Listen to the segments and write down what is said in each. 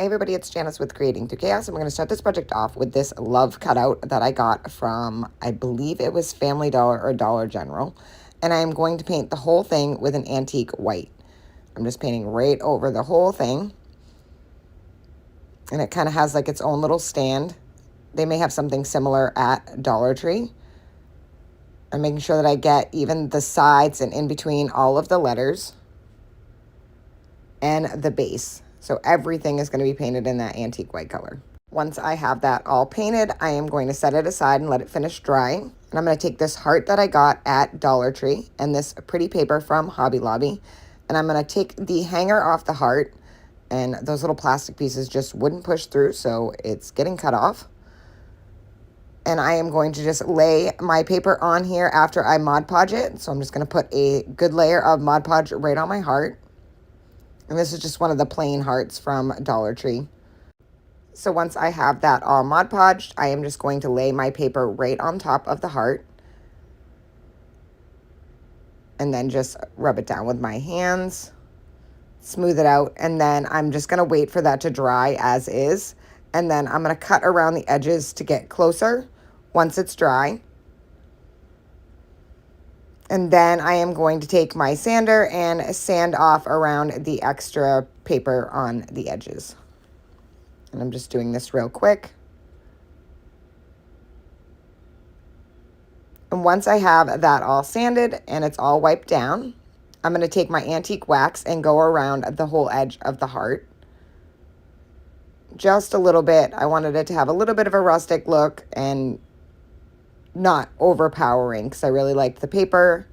Hey everybody, it's Janice with Creating Through Chaos, and we're going to start this project off with this love cutout that I got from, I believe it was Family Dollar or Dollar General, and I'm going to paint the whole thing with an antique white. I'm just painting right over the whole thing, and it kind of has like its own little stand. They may have something similar at Dollar Tree. I'm making sure that I get even the sides and in between all of the letters and the base. So everything is going to be painted in that antique white color. Once I have that all painted, I am going to set it aside and let it finish drying. And I'm going to take this heart that I got at Dollar Tree and this pretty paper from Hobby Lobby. And I'm going to take the hanger off the heart, and those little plastic pieces just wouldn't push through, so it's getting cut off. And I am going to just lay my paper on here after I Mod Podge it. So I'm just going to put a good layer of Mod Podge right on my heart. And this is just one of the plain hearts from Dollar Tree. So once I have that all Mod Podged, I am just going to lay my paper right on top of the heart. And then just rub it down with my hands. Smooth it out. And then I'm just going to wait for that to dry as is. And then I'm going to cut around the edges to get closer once it's dry. And then I am going to take my sander and sand off around the extra paper on the edges. And I'm just doing this real quick. And once I have that all sanded and it's all wiped down, I'm going to take my antique wax and go around the whole edge of the heart. Just a little bit. I wanted it to have a little bit of a rustic look and not overpowering because I really liked the paper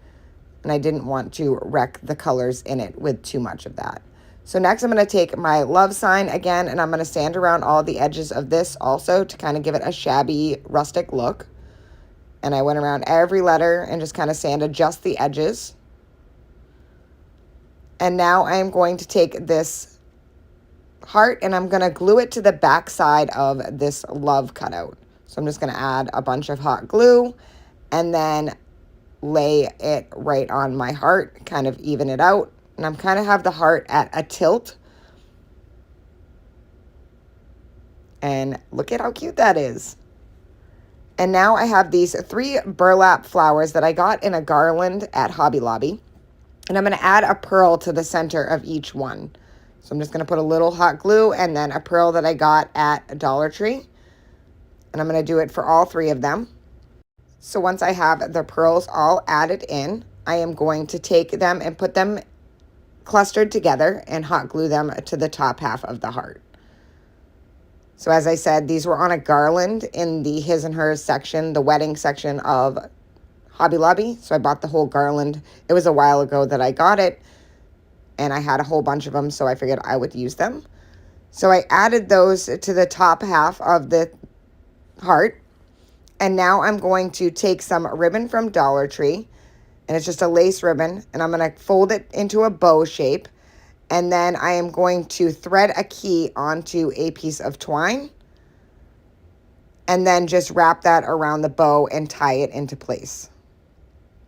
and I didn't want to wreck the colors in it with too much of that. So next I'm going to take my love sign again, and I'm going to sand around all the edges of this also to kind of give it a shabby rustic look. And I went around every letter and just kind of sanded just the edges. And now I am going to take this heart and I'm going to glue it to the back side of this love cutout. So I'm just going to add a bunch of hot glue and then lay it right on my heart, kind of even it out. And I'm kind of have the heart at a tilt. And look at how cute that is. And now I have these 3 burlap flowers that I got in a garland at Hobby Lobby. And I'm going to add a pearl to the center of each one. So I'm just going to put a little hot glue and then a pearl that I got at Dollar Tree. And I'm going to do it for all 3 of them. So once I have the pearls all added in, I am going to take them and put them clustered together and hot glue them to the top half of the heart. So as I said, these were on a garland in the his and hers section, the wedding section of Hobby Lobby. So I bought the whole garland. It was a while ago that I got it, and I had a whole bunch of them, so I figured I would use them. So I added those to the top half of the heart. And now I'm going to take some ribbon from Dollar Tree, and it's just a lace ribbon, and I'm going to fold it into a bow shape. And then I am going to thread a key onto a piece of twine and then just wrap that around the bow and tie it into place.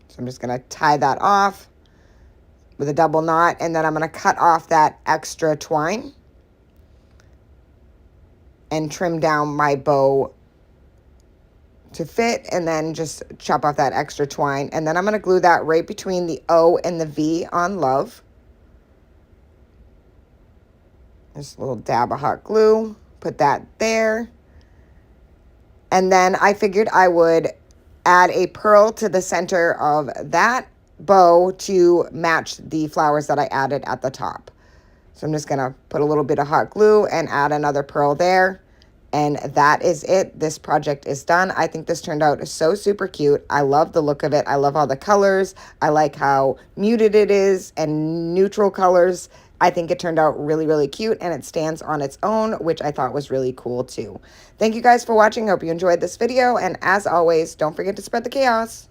So I'm just going to tie that off with a double knot, and then I'm going to cut off that extra twine and trim down my bow to fit, and then just chop off that extra twine. And then I'm going to glue that right between the O and the V on love. Just a little dab of hot glue, put that there. And then I figured I would add a pearl to the center of that bow to match the flowers that I added at the top. So I'm just going to put a little bit of hot glue and add another pearl there. And that is it. This project is done. I think this turned out so super cute. I love the look of it. I love all the colors. I like how muted it is and neutral colors. I think it turned out really, really cute, and it stands on its own, which I thought was really cool too. Thank you guys for watching. Hope you enjoyed this video. And as always, don't forget to spread the chaos.